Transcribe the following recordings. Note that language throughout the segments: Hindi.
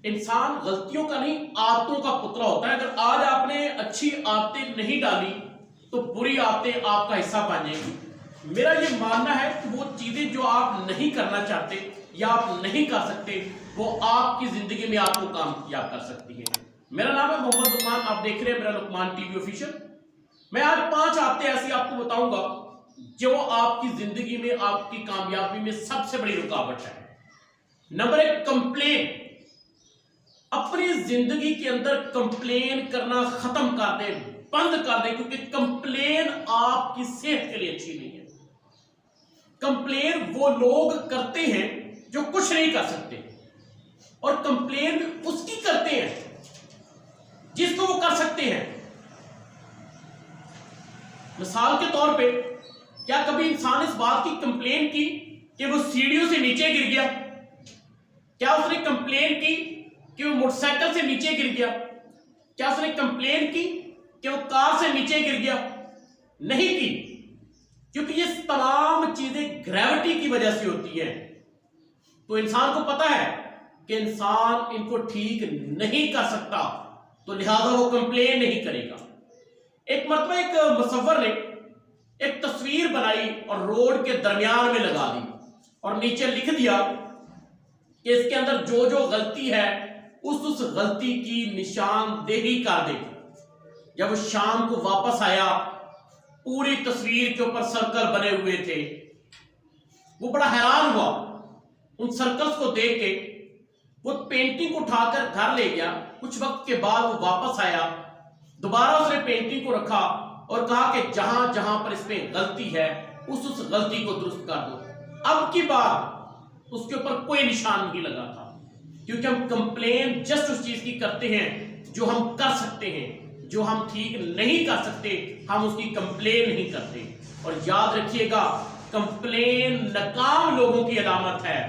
इंसान गलतियों का नहीं, आदतों का पुतला होता है। अगर आज आपने अच्छी आदतें नहीं डाली तो बुरी आदतें आपका हिस्सा बन जाएंगी। मेरा ये मानना है कि वो चीजें जो आप नहीं करना चाहते या आप नहीं कर सकते, वो आपकी जिंदगी में आपको कामयाब कर सकती है। मेरा नाम है मोहम्मद लुकमान, आप देख रहे हैं मेरा लुकमान टीवी ऑफिशियल। मैं आज 5 आदतें ऐसी आपको बताऊंगा जो आपकी जिंदगी में, आपकी कामयाबी में सबसे बड़ी रुकावट है। Number 1, complain. अपनी जिंदगी के अंदर कंप्लेन करना खत्म कर दें, बंद कर दें, क्योंकि कंप्लेन आपकी सेहत के लिए अच्छी नहीं है। कंप्लेन वो लोग करते हैं जो कुछ नहीं कर सकते, और कंप्लेन उसकी करते हैं जिसको वो कर सकते हैं। मिसाल के तौर पे, क्या कभी इंसान इस बात की कंप्लेन की कि वो सीढ़ियों से नीचे गिर गया? क्या उसने कंप्लेन की कि वो मोटरसाइकिल से नीचे गिर गया? क्या उसने कंप्लेन की कि वो कार से नीचे गिर गया? नहीं की, क्योंकि ये तमाम चीजें ग्रेविटी की वजह से होती हैं। तो इंसान को पता है कि इंसान इनको ठीक नहीं कर सकता, तो लिहाजा वो कंप्लेन नहीं करेगा। एक मरतबा एक मुसव्वर ने एक तस्वीर बनाई और रोड के दरमियान में लगा दी और नीचे लिख दिया कि इसके अंदर जो जो गलती है उस गलती की निशानदेही कर दे। जब शाम को वापस आया, पूरी तस्वीर के ऊपर सर्कल बने हुए थे। वो बड़ा हैरान हुआ उन सर्कल्स को देख के। वो पेंटिंग उठाकर घर ले गया। कुछ वक्त के बाद वो वापस आया, दोबारा उसने पेंटिंग को रखा और कहा कि जहां जहां पर इसमें गलती है उस गलती को दुरुस्त कर दो। अब की बार उसके ऊपर कोई निशान नहीं लगा था, क्योंकि हम कंप्लेन जस्ट उस चीज की करते हैं जो हम कर सकते हैं। जो हम ठीक नहीं कर सकते, हम उसकी कंप्लेन नहीं करते। और याद रखिएगा, कंप्लेन नाकाम लोगों की अलामत है।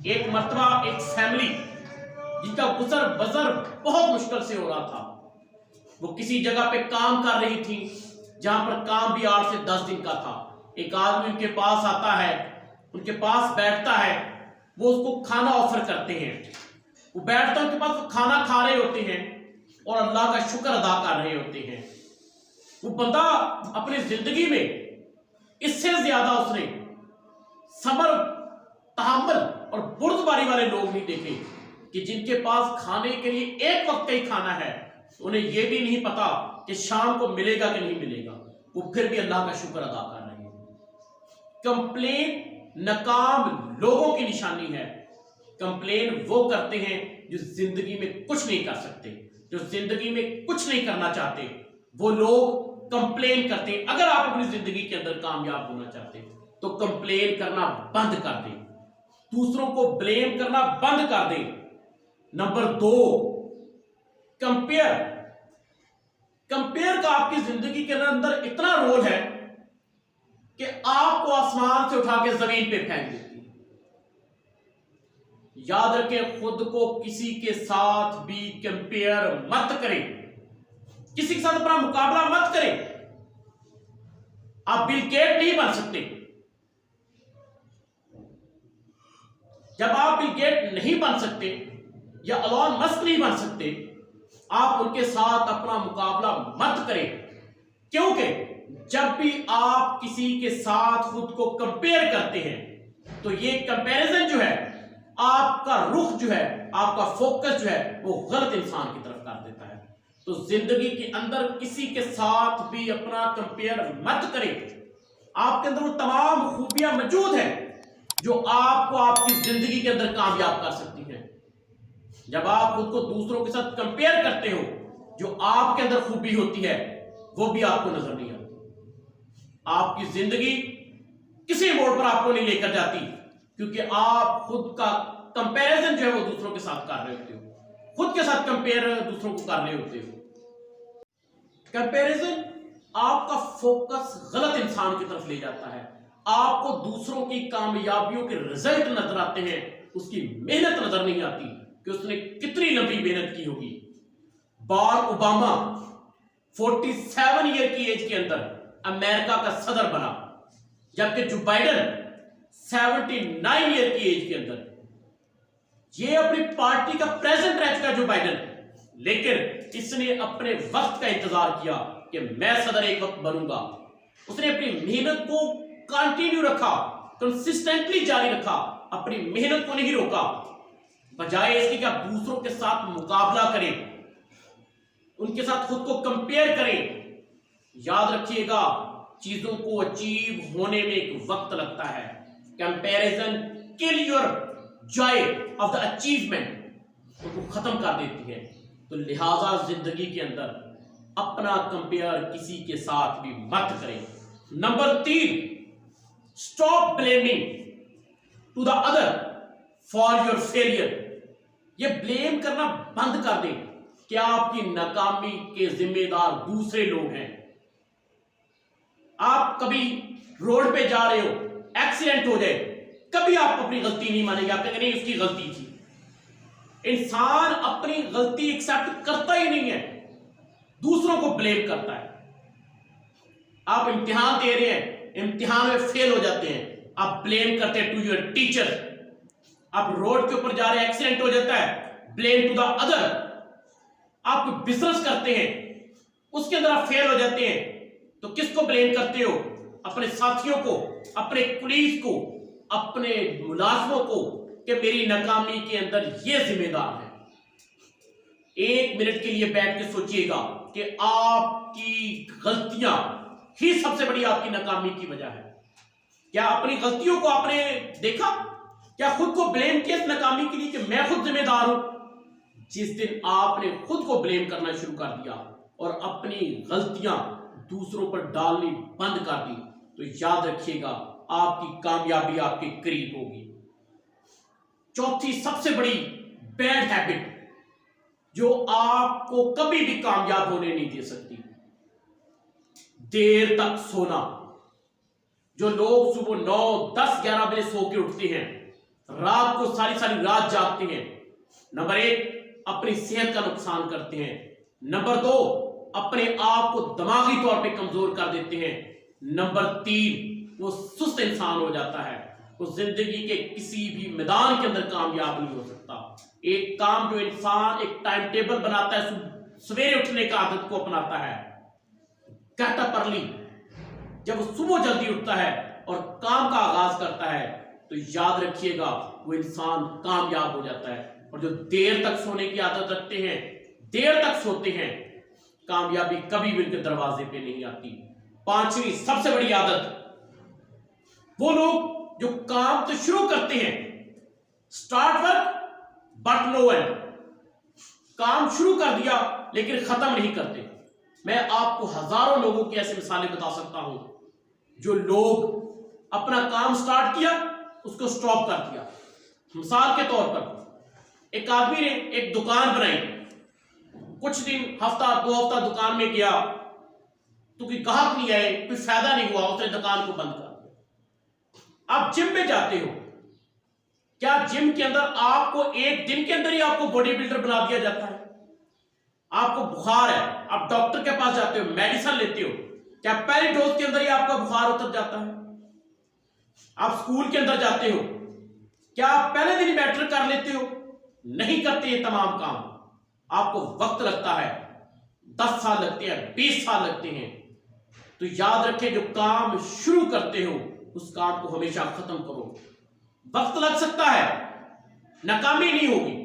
एक मर्तबा एक फैमिली जिनका गुजर बसर बहुत मुश्किल से हो रहा था, वो किसी जगह पे काम कर रही थी जहां पर काम भी 8 से 10 दिन का था। एक आदमी उनके पास आता है, उनके पास बैठता है, वो उसको खाना ऑफर करते हैं। वो बैठता है उनके पास, वो खाना खा रहे होते हैं और अल्लाह का शुक्र अदा कर रहे होते हैं। वो बंदा अपनी जिंदगी में इससे ज्यादा उसने सब्र, तहम्मुल और बुर्दबारी वाले लोग नहीं देखे कि जिनके पास खाने के लिए एक वक्त का ही खाना है, उन्हें यह भी नहीं पता कि शाम को मिलेगा कि नहीं मिलेगा, वो फिर भी अल्लाह का शुक्र अदा कर रहे हैं। कंप्लेन नाकाम लोगों की निशानी है। कंप्लेन वो करते हैं जो जिंदगी में कुछ नहीं कर सकते, जो जिंदगी में कुछ नहीं करना चाहते, वो लोग कंप्लेन करते हैं। अगर आप अपनी जिंदगी के अंदर कामयाब होना चाहते हैं तो कंप्लेन करना बंद कर दें, दूसरों को ब्लेम करना बंद कर दें। Number 2, compare. कंपेयर का आपकी जिंदगी के अंदर इतना रोल है कि आपको आसमान से उठा के जमीन पे फेंक देती है। याद रखें, खुद को किसी के साथ भी कंपेयर मत करें, किसी के साथ अपना मुकाबला मत करें। आप बिल गेट नहीं बन सकते। जब आप बिल गेट नहीं बन सकते या एलन मस्क नहीं बन सकते, आप उनके साथ अपना मुकाबला मत करें। क्योंकि जब भी आप किसी के साथ खुद को कंपेयर करते हैं तो ये कंपैरिजन जो है, आपका रुख जो है, आपका फोकस जो है, वो गलत इंसान की तरफ कर देता है। तो जिंदगी के अंदर किसी के साथ भी अपना कंपेयर मत करें। आपके अंदर वो तमाम खूबियां मौजूद हैं जो आपको आपकी जिंदगी के अंदर कामयाब कर सकती हैं। जब आप खुद को दूसरों के साथ कंपेयर करते हो, जो आपके अंदर खूबी होती है वो भी आपको नजर नहीं आती। आपकी जिंदगी किसी मोड़ पर आपको नहीं लेकर जाती, क्योंकि आप खुद का कंपैरिजन जो है वो दूसरों के साथ कर रहे होते हो, खुद के साथ कंपेयर दूसरों को कर रहे होते हो। कंपैरिजन आपका फोकस गलत इंसान की तरफ ले जाता है। आपको दूसरों की कामयाबियों के रिजल्ट नजर आते हैं, उसकी मेहनत नजर नहीं आती कि उसने कितनी लंबी मेहनत की होगी। बाराक ओबामा 47 ईयर की एज के अंदर अमेरिका का सदर बना, जबकि जो बाइडेन 79 ईयर की एज के अंदर ये अपनी पार्टी का प्रेसिडेंट जो बाइडेन, लेकिन इसने अपने वक्त का इंतजार किया कि मैं सदर एक वक्त बनूंगा। उसने अपनी मेहनत को कंटिन्यू रखा, कंसिस्टेंटली जारी रखा, अपनी मेहनत को नहीं रोका। बजाय इसके कि आप दूसरों के साथ मुकाबला करें, उनके साथ खुद को कंपेयर करें। याद रखिएगा, चीजों को अचीव होने में एक वक्त लगता है। Comparison kill your Joy of the achievement, उसको खत्म कर देती है। तो लिहाजा जिंदगी के अंदर अपना कंपेयर किसी के साथ भी मत करें। Number 3, stop blaming to the other for your failure. ये ब्लेम करना बंद कर दें। क्या आपकी नाकामी के जिम्मेदार दूसरे लोग हैं? आप कभी रोड पे जा रहे हो, एक्सीडेंट हो जाए, कभी आप अपनी गलती नहीं मानेंगे, आप कहेंगे नहीं उसकी गलती थी। इंसान अपनी गलती एक्सेप्ट करता ही नहीं है, दूसरों को ब्लेम करता है। आप इम्तिहान दे रहे हैं, इम्तिहान में फेल हो जाते हैं, आप ब्लेम करते हैं टू योर टीचर। आप रोड के ऊपर जा रहे हैं, एक्सीडेंट हो जाता है, ब्लेम टू द अदर। आप बिजनेस करते हैं, उसके अंदर आप फेल हो जाते हैं, तो किसको ब्लेम करते हो? अपने साथियों को, अपने कुलीग को, अपने मुलाजमों को, कि मेरी नाकामी के अंदर ये जिम्मेदार है। 1 मिनट के लिए बैठ के सोचिएगा कि आपकी गलतियां ही सबसे बड़ी आपकी नाकामी की वजह है। क्या अपनी गलतियों को आपने देखा? क्या खुद को ब्लेम किया इस नाकामी के लिए कि मैं खुद जिम्मेदार हूं? जिस दिन आपने खुद को ब्लेम करना शुरू कर दिया और अपनी गलतियां दूसरों पर डालनी बंद कर दी, तो याद रखिएगा आपकी कामयाबी आपके करीब होगी। चौथी सबसे बड़ी बैड हैबिट जो आपको कभी भी कामयाब होने नहीं दे सकती, देर तक सोना। जो लोग सुबह 9, 10, 11 बजे सो के उठते हैं, रात को सारी सारी रात जागते हैं, नंबर 1 अपनी सेहत का नुकसान करते हैं, नंबर 2 अपने आप को दिमागी तौर पे कमजोर कर देते हैं, नंबर 3 वो सुस्त इंसान हो जाता है, वो जिंदगी के किसी भी मैदान के अंदर कामयाब नहीं हो सकता। एक काम जो इंसान एक टाइम टेबल बनाता है, सवेरे उठने का आदत को अपनाता है, गेट अप अर्ली, जब वो सुबह जल्दी उठता है और काम का आगाज करता है, तो याद रखिएगा वो इंसान कामयाब हो जाता है। और जो देर तक सोने की आदत रखते हैं, देर तक सोते हैं, कामयाबी कभी भी उनके दरवाजे पे नहीं आती। 5वीं सबसे बड़ी आदत, वो लोग जो काम तो शुरू करते हैं, start work but no end, काम शुरू कर दिया लेकिन खत्म नहीं करते। मैं आपको हजारों लोगों की ऐसी मिसालें बता सकता हूं, जो लोग अपना काम स्टार्ट किया, उसको स्टॉप कर दिया। मिसाल के तौर पर एक आदमी ने एक दुकान बनाई, कुछ दिन, हफ्ता 2 हफ्ता दुकान में गया तो कोई ग्राहक नहीं आए, कोई फायदा नहीं हुआ, उसने दुकान को बंद कर दिया। आप जिम में जाते हो, क्या जिम के अंदर आपको एक दिन के अंदर ही आपको बॉडी बिल्डर बना दिया जाता है? आपको बुखार है, आप डॉक्टर के पास जाते हो, मेडिसिन लेते हो, क्या पहले डोज के अंदर ही आपका बुखार उतर जाता है? आप स्कूल के अंदर जाते हो, क्या आप पहले दिन ही मैटर कर लेते हो? नहीं करते। ये तमाम काम आपको वक्त लगता है, 10 साल लगते हैं, 20 साल लगते हैं। तो याद रखें, जो काम शुरू करते हो उस काम को हमेशा खत्म करो। वक्त लग सकता है, नाकामी नहीं होगी।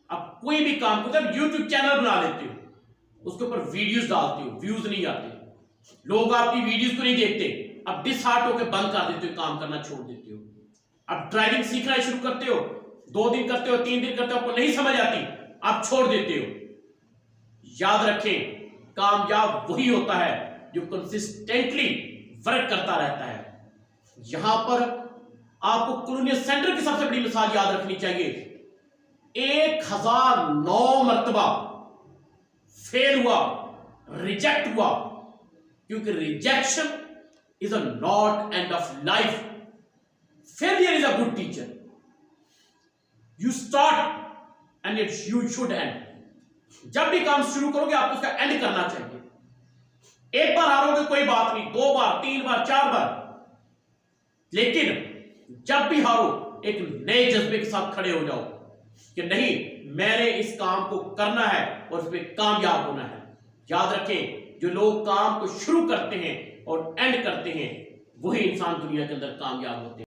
अब कोई भी काम को, जब यूट्यूब चैनल बना लेते हो, उसके ऊपर वीडियोस डालते हो, व्यूज नहीं आते, लोग आपकी वीडियोस को नहीं देखते, अब डिसहार्ट होकर बंद कर देते हो, काम करना छोड़ देते हो। अब ड्राइविंग सीखना शुरू करते हो, 2 दिन करते हो, 3 दिन करते हो, आपको नहीं समझ आती, आप छोड़ देते हो। याद रखें, कामयाब वही होता है जो कंसिस्टेंटली वर्क करता रहता है। यहां पर आपको कॉलोनियल सेंटर की सबसे बड़ी मिसाल याद रखनी चाहिए। 1009 मरतबा फेल हुआ, रिजेक्ट हुआ, क्योंकि rejection is a not end of life, failure is a good teacher. You start and it you should and. जब भी काम शुरू करोगे आपको उसका एंड करना चाहिए। एक बार हारोगे कोई बात नहीं, 2 बार, 3 बार, 4 बार, लेकिन जब भी हारो एक नए जज्बे के साथ खड़े हो जाओ। कि नहीं, मैंने इस काम को करना है और उस पर कामयाब होना है। याद रखें, जो लोग काम को शुरू करते हैं और एंड करते हैं, वही इंसान दुनिया के अंदर कामयाब होते हैं।